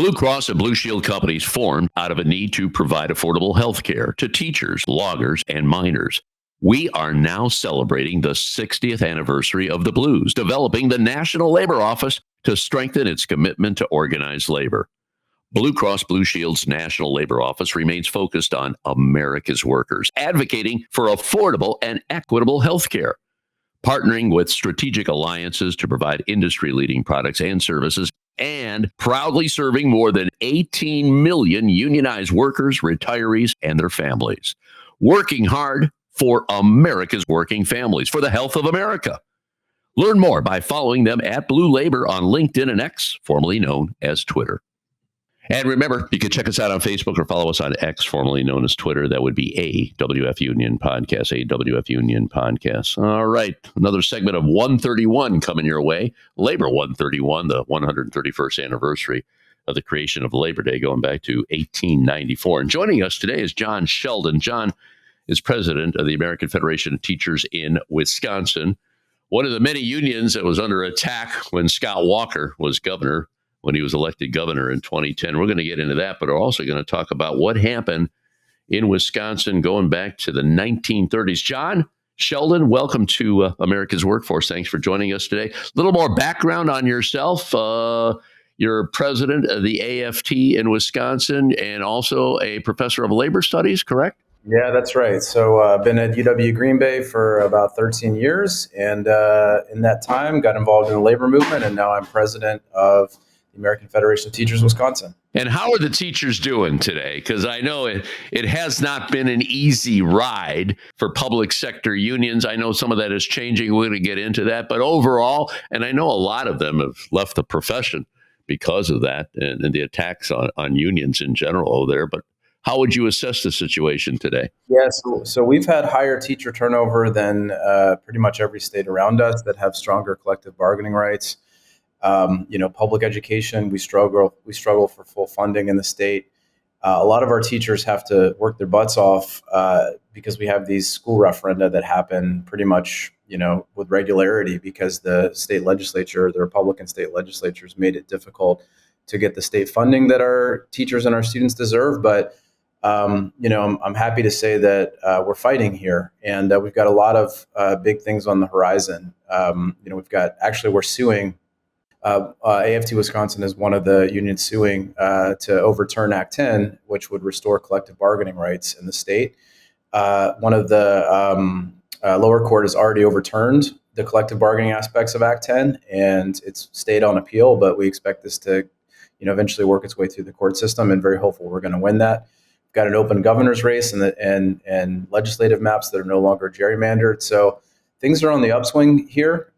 Blue Cross and Blue Shield companies formed out of a need to provide affordable health care to teachers, loggers, and miners. We are now celebrating the 60th anniversary of the Blues, developing the National Labor Office to strengthen its commitment to organized labor. Blue Cross Blue Shield's National Labor Office remains focused on America's workers, advocating for affordable and equitable health care, partnering with strategic alliances to provide industry-leading products and services, and proudly serving more than 18 million unionized workers, retirees, and their families. Working hard for America's working families, for the health of America. Learn more by following them at Blue Labor on LinkedIn and X, formerly known as Twitter. And remember, you can check us out on Facebook or follow us on X, formerly known as Twitter. That would be AWF Union Podcast, AWF Union Podcast. All right, another segment of 131 coming your way. Labor 131, the 131st anniversary of the creation of Labor Day, going back to 1894. And joining us today is Jon Shelton. Jon is president of the American Federation of Teachers in Wisconsin, one of the many unions that was under attack when Scott Walker was governor, when he was elected governor in 2010. We're going to get into that, but we're also going to talk about what happened in Wisconsin going back to the 1930s. Jon Shelton, welcome to America's Workforce. Thanks for joining us today. A little more background on yourself. You're president of the AFT in Wisconsin and also a professor of labor studies, correct? Yeah, that's right. So I've been at UW Green Bay for about 13 years. And in that time, got involved in the labor movement. And now I'm president of the American Federation of Teachers, Wisconsin. And how are the teachers doing today? Because I know it has not been an easy ride for public sector unions. I know some of that is changing. We're going to get into that. But overall, and I know a lot of them have left the profession because of that and the attacks on unions in general over there. But how would you assess the situation today? Yeah, so we've had higher teacher turnover than pretty much every state around us that have stronger collective bargaining rights. Public education, we struggle for full funding in the state. A lot of our teachers have to work their butts off because we have these school referenda that happen pretty much, with regularity because the state legislature, the Republican state legislatures made it difficult to get the state funding that our teachers and our students deserve. But, I'm happy to say that we're fighting here and we've got a lot of big things on the horizon. We're suing. AFT Wisconsin is one of the unions suing to overturn Act 10, which would restore collective bargaining rights in the state. One of the lower court has already overturned the collective bargaining aspects of Act 10, and it's stayed on appeal, but we expect this to eventually work its way through the court system, and very hopeful we're going to win that. We've got an open governor's race and legislative maps that are no longer gerrymandered. So things are on the upswing here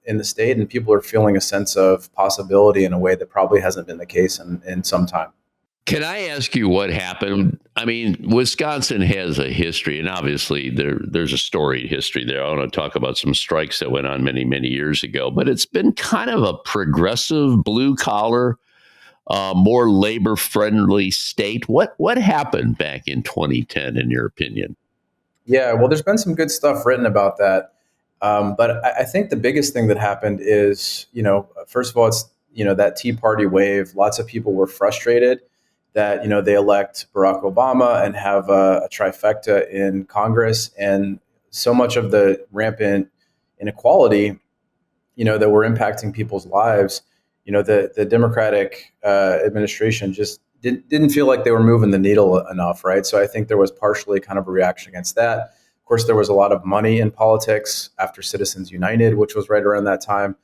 in the state, and people are feeling a sense of possibility in a way that probably hasn't been the case in some time. Can I ask you what happened? I mean, Wisconsin has a history, and obviously there's a storied history there. I want to talk about some strikes that went on many, many years ago, but it's been kind of a progressive, blue-collar, more labor-friendly state. What happened back in 2010, in your opinion? Yeah, well, there's been some good stuff written about that. But I think the biggest thing that happened is, first of all, it's, that Tea Party wave. Lots of people were frustrated that, they elect Barack Obama and have a trifecta in Congress. And so much of the rampant inequality, that were impacting people's lives, the Democratic administration just didn't feel like they were moving the needle enough, right? So I think there was partially kind of a reaction against that. Of course, there was a lot of money in politics after Citizens United, which was right around that time.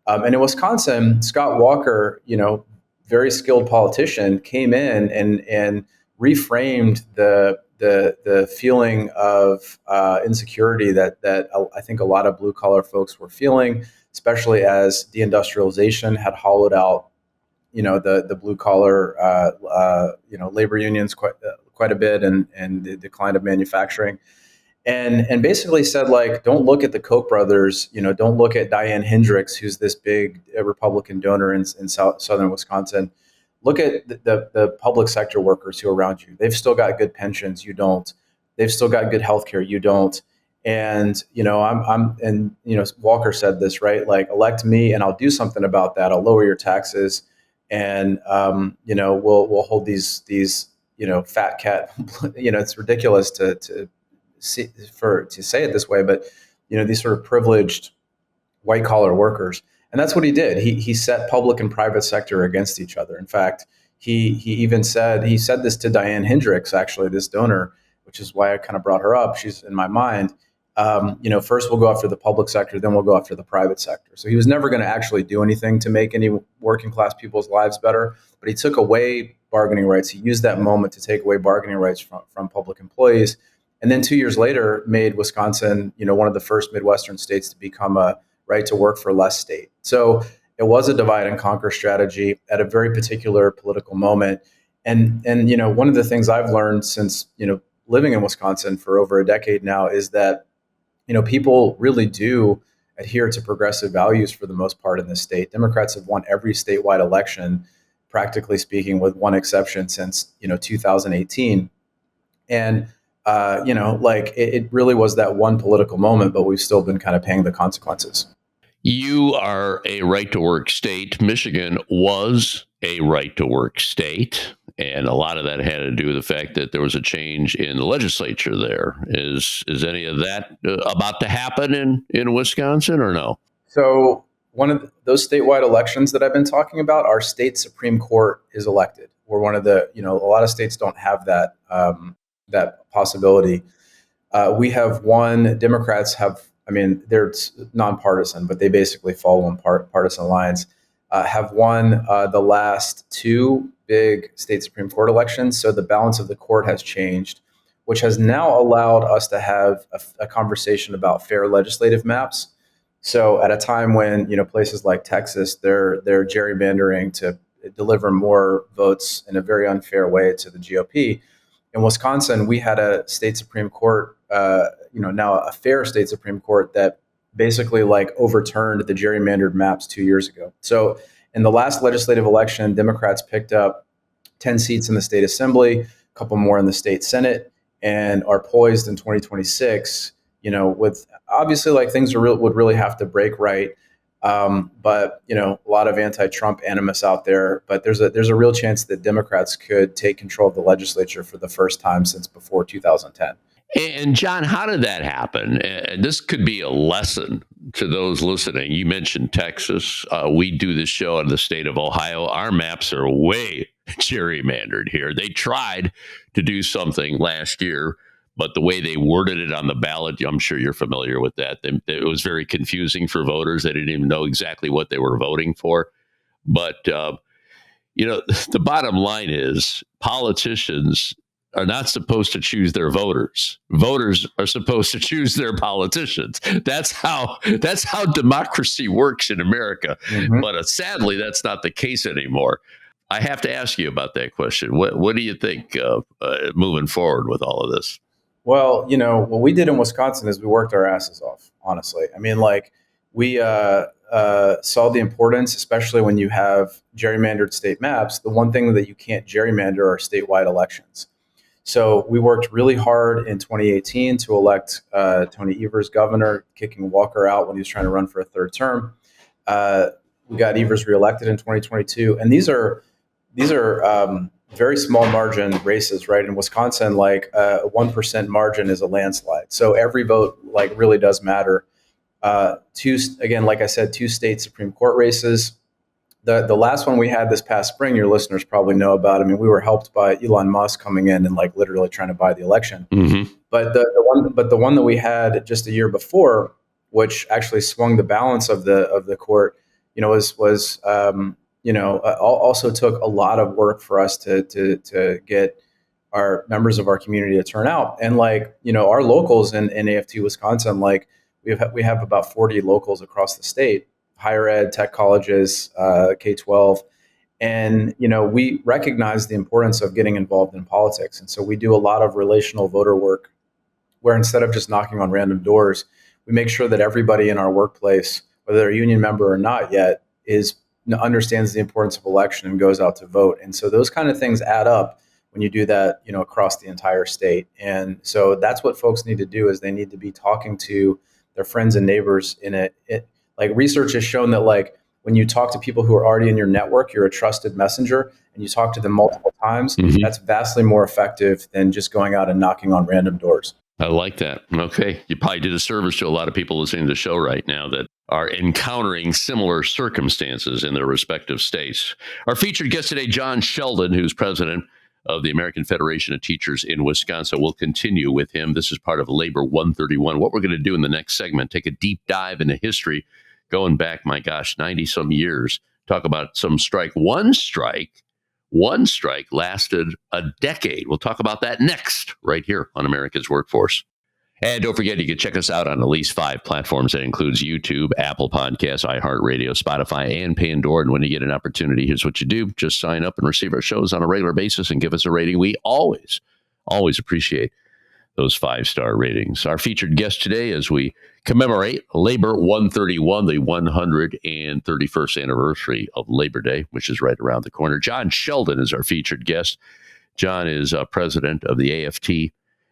And in Wisconsin, Scott Walker, very skilled politician, came in and reframed the feeling of insecurity that I think a lot of blue collar folks were feeling, especially as deindustrialization had hollowed out the blue collar, labor unions quite a bit, and the decline of manufacturing, and basically said, like, don't look at the Koch brothers, don't look at Diane Hendricks, who's this big Republican donor in southern Wisconsin. Look at the public sector workers who are around you. They've still got good pensions, you don't. They've still got good healthcare, you don't. And Walker said this, right? Like, elect me, and I'll do something about that. I'll lower your taxes. and we'll hold these fat cat. It's ridiculous to say it this way, but these sort of privileged white collar workers. And that's what he did. He set public and private sector against each other. In fact, he even said this to Diane Hendricks, actually, this donor, which is why I kind of brought her up. She's in my mind. First we'll go after the public sector, then we'll go after the private sector. So he was never going to actually do anything to make any working class people's lives better, but he took away bargaining rights. He used that moment to take away bargaining rights from public employees. And then 2 years later, made Wisconsin, one of the first Midwestern states to become a right to work for less state. So it was a divide and conquer strategy at a very particular political moment. And one of the things I've learned since, living in Wisconsin for over a decade now is that, people really do adhere to progressive values for the most part in this state. Democrats have won every statewide election, practically speaking, with one exception since, 2018. And it really was that one political moment, but we've still been kind of paying the consequences. You are a right to work state. Michigan was a right to work state. And a lot of that had to do with the fact that there was a change in the legislature there. Is any of that about to happen in Wisconsin or no? So one of those statewide elections that I've been talking about, our state Supreme Court is elected. We're one of the, a lot of states don't have that that possibility. We have won. Democrats have. They're nonpartisan, but they basically follow on partisan lines. Have won the last two big state Supreme Court elections. So the balance of the court has changed, which has now allowed us to have a conversation about fair legislative maps. So at a time when, places like Texas, they're gerrymandering to deliver more votes in a very unfair way to the GOP. In Wisconsin, we had a state Supreme Court, now a fair state Supreme Court that basically overturned the gerrymandered maps 2 years ago. So in the last legislative election, Democrats picked up 10 seats in the state assembly, a couple more in the state Senate, and are poised in 2026, with obviously things would really have to break right. But a lot of anti-Trump animus out there. But there's a real chance that Democrats could take control of the legislature for the first time since before 2010. And John, how did that happen? And this could be a lesson to those listening. You mentioned Texas. We do this show in the state of Ohio. Our maps are way gerrymandered here. They tried to do something last year, but the way they worded it on the ballot, I'm sure you're familiar with that. It was very confusing for voters. They didn't even know exactly what they were voting for. But, the bottom line is politicians are not supposed to choose their voters. Voters are supposed to choose their politicians. That's how democracy works in America. Mm-hmm. But sadly, that's not the case anymore. I have to ask you about that question. What do you think moving forward with all of this? Well, what we did in Wisconsin is we worked our asses off, honestly. We saw the importance, especially when you have gerrymandered state maps. The one thing that you can't gerrymander are statewide elections. So we worked really hard in 2018 to elect Tony Evers governor, kicking Walker out when he was trying to run for a third term. We got Evers reelected in 2022, and these are very small margin races, right? In Wisconsin, a 1% margin is a landslide. So every vote really does matter. Two state Supreme Court races. The last one we had this past spring, your listeners probably know about. We were helped by Elon Musk coming in and literally trying to buy the election. Mm-hmm. But the one that we had just a year before, which actually swung the balance of the court, also took a lot of work for us to get our members of our community to turn out. And our locals in AFT Wisconsin, we have about 40 locals across the state. Higher ed, tech colleges, K-12. And, we recognize the importance of getting involved in politics. And so we do a lot of relational voter work where instead of just knocking on random doors, we make sure that everybody in our workplace, whether they're a union member or not yet, understands the importance of election and goes out to vote. And so those kind of things add up when you do that, across the entire state. And so that's what folks need to do is they need to be talking to their friends and neighbors in it. Research has shown that when you talk to people who are already in your network, you're a trusted messenger, and you talk to them multiple times, that's vastly more effective than just going out and knocking on random doors. I like that. Okay. You probably did a service to a lot of people listening to the show right now that are encountering similar circumstances in their respective states. Our featured guest today, Jon Shelton, who's president of the American Federation of Teachers in Wisconsin. We'll continue with him. This is part of Labor 131. What we're going to do in the next segment, take a deep dive into history, going back, my gosh, 90 some years, talk about some strike. One strike lasted a decade. We'll talk about that next, right here on America's Workforce. And don't forget, you can check us out on at least 5 platforms. That includes YouTube, Apple Podcasts, iHeartRadio, Spotify, and Pandora. And when you get an opportunity, here's what you do. Just sign up and receive our shows on a regular basis and give us a rating. We always appreciate those 5-star ratings. Our featured guest today, as we commemorate Labor 131, the 131st anniversary of Labor Day, which is right around the corner. Jon Shelton is our featured guest. Jon is president of the AFT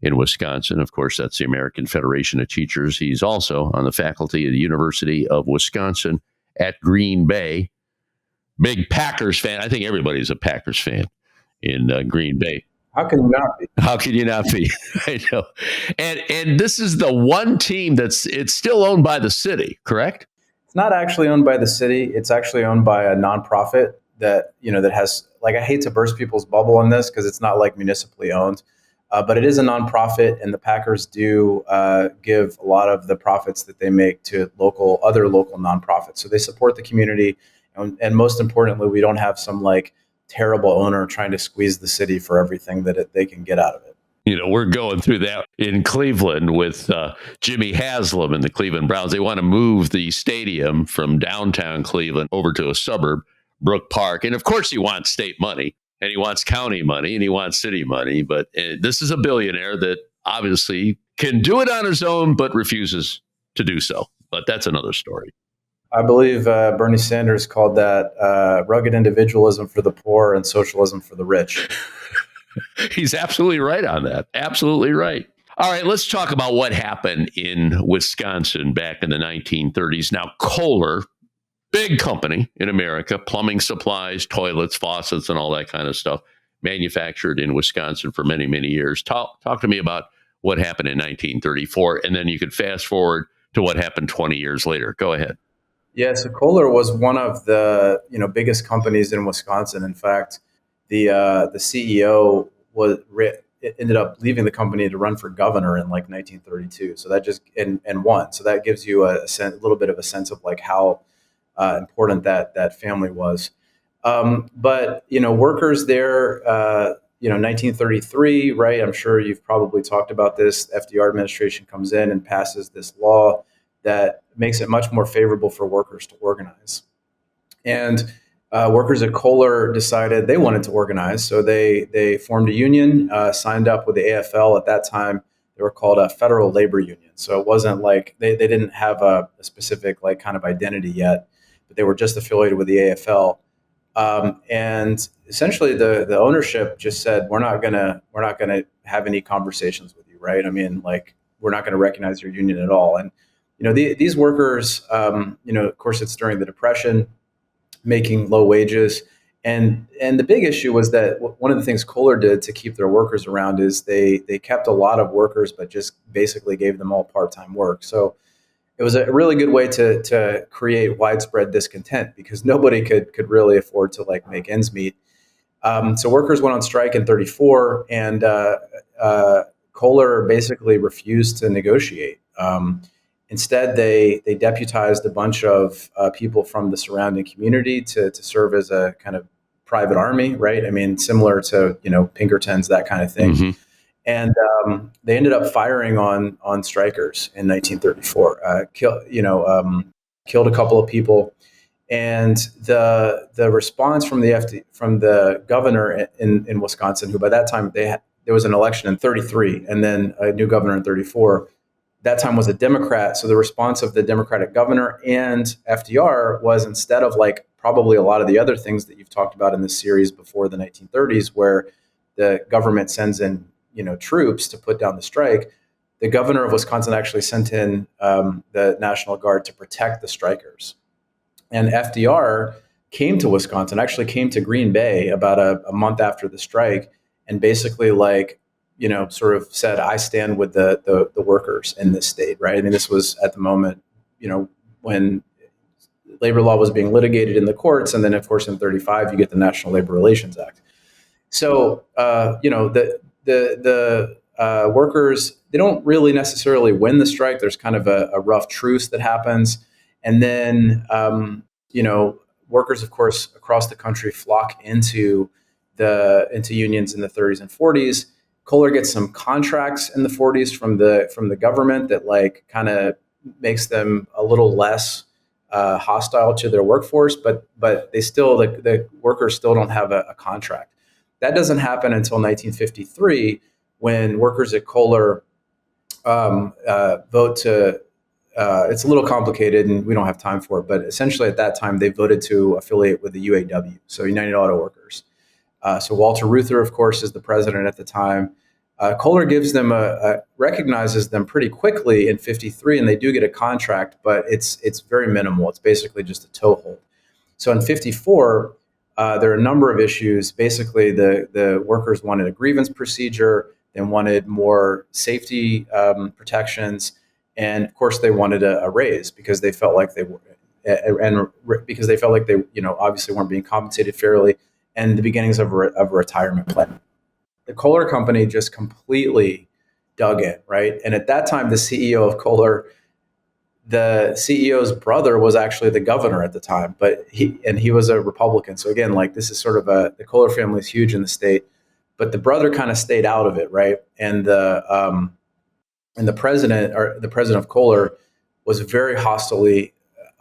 in Wisconsin. Of course, that's the American Federation of Teachers. He's also on the faculty of the University of Wisconsin at Green Bay. Big Packers fan. I think everybody's a Packers fan in Green Bay. How can you not be? How can you not be? I know. And this is the one team it's still owned by the city, correct? It's not actually owned by the city. It's actually owned by a nonprofit that has, like, I hate to burst people's bubble on this because it's not like municipally owned, but it is a nonprofit, and the Packers do give a lot of the profits that they make to other local nonprofits. So they support the community, and most importantly, we don't have some like terrible owner trying to squeeze the city for everything that they can get out of it. We're going through that in Cleveland with Jimmy Haslam and the Cleveland Browns. They want to move the stadium from downtown Cleveland over to a suburb, Brook Park. And of course, he wants state money, and he wants county money, and he wants city money. But this is a billionaire that obviously can do it on his own, but refuses to do so. But that's another story. I believe Bernie Sanders called that rugged individualism for the poor and socialism for the rich. He's absolutely right on that. Absolutely right. All right, let's talk about what happened in Wisconsin back in the 1930s. Now, Kohler, big company in America, plumbing supplies, toilets, faucets, and all that kind of stuff, manufactured in Wisconsin for many, many years. Talk to me about what happened in 1934, and then you could fast forward to what happened 20 years later. Go ahead. Yeah, so Kohler was one of the biggest companies in Wisconsin. In fact, the CEO ended up leaving the company to run for governor in like 1932. So that just and won. So that gives you a little bit of a sense of like how important that family was. But workers there, 1933, right? I'm sure you've probably talked about this. FDR administration comes in and passes this law that makes it much more favorable for workers to organize. And workers at Kohler decided they wanted to organize. So they formed a union, signed up with the AFL. At that time, they were called a Federal Labor Union. So it wasn't like they didn't have a specific like kind of identity yet, but they were just affiliated with the AFL. And essentially the ownership just said, we're not gonna have any conversations with you, right? I mean, like, we're not going to recognize your union at all. And these workers, of course, it's during the Depression, making low wages. And the big issue was that one of the things Kohler did to keep their workers around is they kept a lot of workers, but just basically gave them all part-time work. So it was a really good way to create widespread discontent because nobody could really afford to like make ends meet. So workers went on strike in 34, and Kohler basically refused to negotiate. Instead, they deputized a bunch of people from the surrounding community to serve as a kind of private army, right? I mean, similar to Pinkertons, that kind of thing. Mm-hmm. And they ended up firing on strikers in 1934. Killed a couple of people, and the response from the governor in Wisconsin, who by that time there was an election in 33, and then a new governor in 34. That time was a Democrat. So the response of the Democratic governor and FDR was, instead of like probably a lot of the other things that you've talked about in this series before the 1930s, where the government sends in troops to put down the strike, the governor of Wisconsin actually sent in the National Guard to protect the strikers. And FDR came to Wisconsin, actually came to Green Bay about a month after the strike, and basically sort of said, I stand with the workers in this state, right? I mean, this was at the moment, when labor law was being litigated in the courts. And then, of course, in 35, you get the National Labor Relations Act. So, the workers, they don't really necessarily win the strike. There's kind of a rough truce that happens. And then, workers, of course, across the country flock into unions in the 30s and 40s. Kohler gets some contracts in the 40s from the government that kind of makes them a little less hostile to their workforce, but they still, the workers still don't have a contract. That doesn't happen until 1953, when workers at Kohler vote to. It's a little complicated, and we don't have time for it. But essentially, at that time, they voted to affiliate with the UAW, so United Auto Workers. So Walter Reuther, of course, is the president at the time. Kohler gives them recognizes them pretty quickly in '53, and they do get a contract, but it's very minimal. It's basically just a toehold. So in '54, there are a number of issues. Basically, the workers wanted a grievance procedure. They wanted more safety protections, and of course, they wanted a raise because they felt like they were, obviously weren't being compensated fairly, and the beginnings of a retirement plan. The Kohler company just completely dug in, right? And at that time, the CEO of Kohler, the CEO's brother was actually the governor at the time, but he was a Republican. So again, this is sort of the Kohler family is huge in the state, but the brother kind of stayed out of it, right? And the president of Kohler was very hostily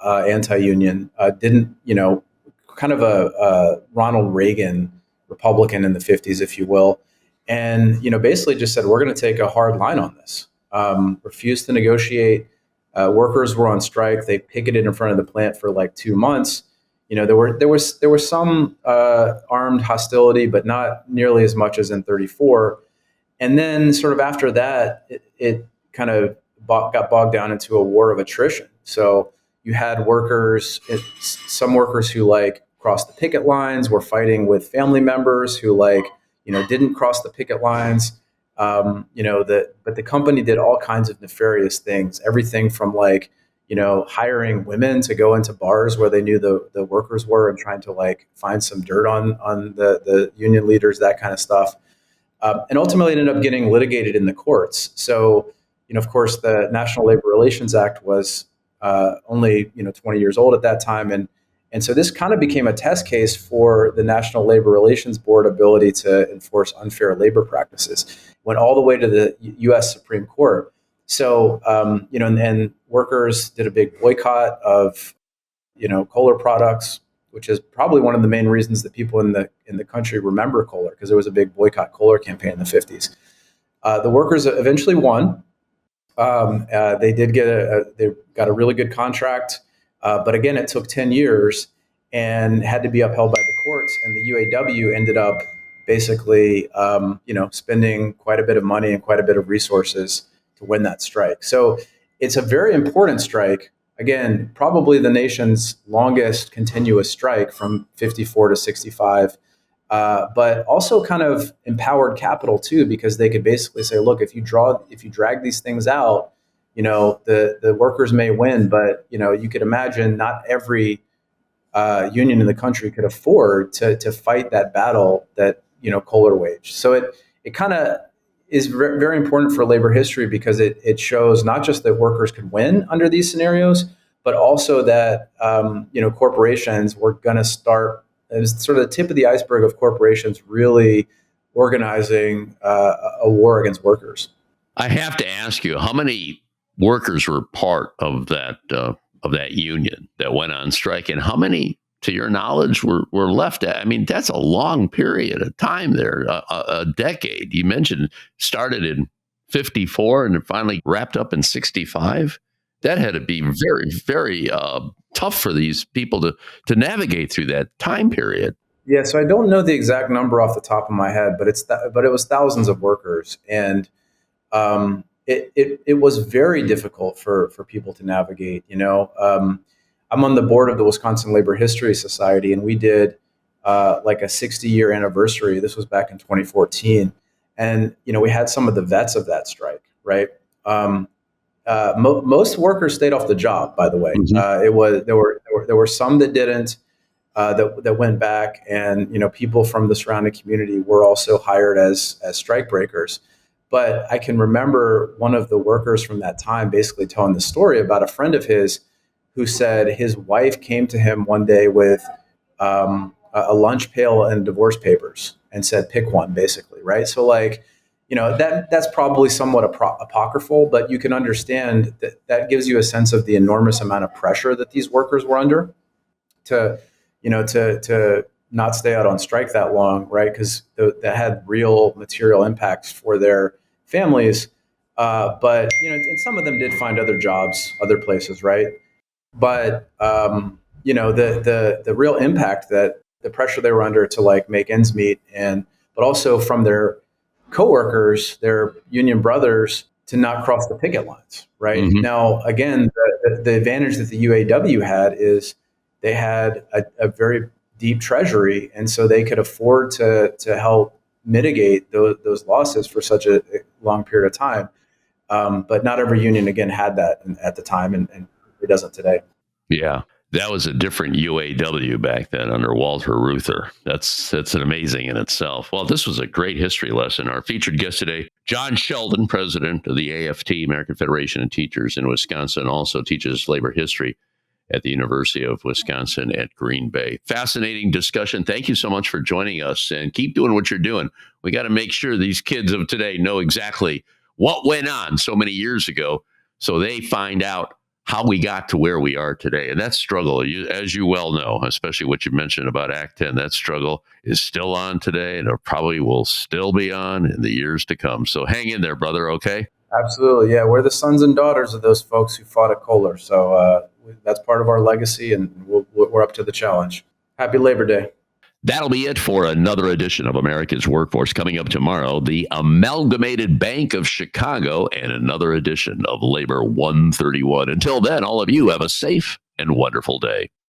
anti-union. Didn't kind of a Ronald Reagan Republican in the 50s, if you will, and basically just said, we're going to take a hard line on this. Refused to negotiate. Workers were on strike. They picketed in front of the plant for 2 months. There was some armed hostility, but not nearly as much as in 34. And then sort of after that, it kind of got bogged down into a war of attrition. So you had some workers who crossed the picket lines, were fighting with family members who didn't cross the picket lines. But the company did all kinds of nefarious things, everything from hiring women to go into bars where they knew the workers were and trying to find some dirt on the union leaders, that kind of stuff. And ultimately it ended up getting litigated in the courts. So, of course, the National Labor Relations Act was only 20 years old at that time, and so this kind of became a test case for the National Labor Relations Board ability to enforce unfair labor practices. Went all the way to the U.S. Supreme Court. So, and workers did a big boycott of Kohler products, which is probably one of the main reasons that people in the country remember Kohler, because there was a big boycott Kohler campaign in the 50s. The workers eventually won. They did they got a really good contract, but again, it took 10 years and had to be upheld by the courts. And the UAW ended up basically, spending quite a bit of money and quite a bit of resources to win that strike. So it's a very important strike. Again, probably the nation's longest continuous strike from 54 to 65, but also kind of empowered capital too, because they could basically say, look, if you drag these things out, the workers may win, but you could imagine not every union in the country could afford to fight that battle that Kohler waged. So it kind of is very important for labor history, because it shows not just that workers could win under these scenarios, but also that corporations were going to start. It was sort of the tip of the iceberg of corporations really organizing a war against workers. I have to ask you, how many workers were part of that union that went on strike, and how many, to your knowledge, were left? I mean, that's a long period of time there, a decade. You mentioned started in 54 and it finally wrapped up in 65. That had to be very, very tough for these people to navigate through that time period. Yeah, so I don't know the exact number off the top of my head, but it was thousands of workers, and it was very difficult for people to navigate. I'm on the board of the Wisconsin Labor History Society, and we did like a 60-year anniversary. This was back in 2014, and we had some of the vets of that strike, right? Most workers stayed off the job, by the way. Mm-hmm. There were some that didn't, that went back, and people from the surrounding community were also hired as strike breakers. But I can remember one of the workers from that time basically telling the story about a friend of his who said his wife came to him one day with a lunch pail and divorce papers and said, pick one, basically, right? So that's probably somewhat apocryphal, but you can understand that gives you a sense of the enormous amount of pressure that these workers were under to not stay out on strike that long, right? Because that had real material impacts for their families. But and some of them did find other jobs, other places, right? But the real impact, that the pressure they were under to make ends meet, but also from their coworkers, their union brothers, to not cross the picket lines. Right. Mm-hmm. Now, again, the advantage that the UAW had is they had a very deep treasury, and so they could afford to help mitigate those losses for such a long period of time. But not every union, again, had that at the time, and it doesn't today. Yeah. That was a different UAW back then under Walter Reuther. That's amazing in itself. Well, this was a great history lesson. Our featured guest today, Jon Shelton, president of the AFT, American Federation of Teachers in Wisconsin, also teaches labor history at the University of Wisconsin at Green Bay. Fascinating discussion. Thank you so much for joining us, and keep doing what you're doing. We got to make sure these kids of today know exactly what went on so many years ago, so they find out how we got to where we are today. And that struggle, as you well know, especially what you mentioned about Act 10, that struggle is still on today, and it probably will still be on in the years to come. So hang in there, brother, okay? Absolutely. Yeah, we're the sons and daughters of those folks who fought at Kohler. So that's part of our legacy, and we're up to the challenge. Happy Labor Day. That'll be it for another edition of America's Workforce. Coming up tomorrow, the Amalgamated Bank of Chicago and another edition of Labor 131. Until then, all of you have a safe and wonderful day.